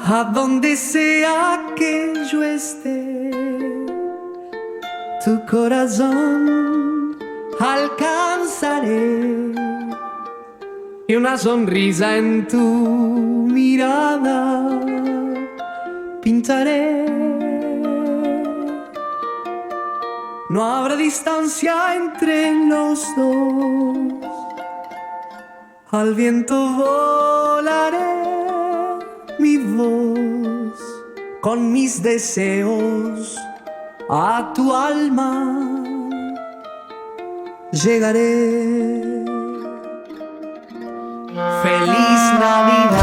A donde sea que yo esté, tu corazón alcanzaré y una sonrisa en tu mirada pintaré. No habrá distancia entre los dos, al viento volaré mi voz con mis deseos a tu alma llegaré. Feliz Navidad.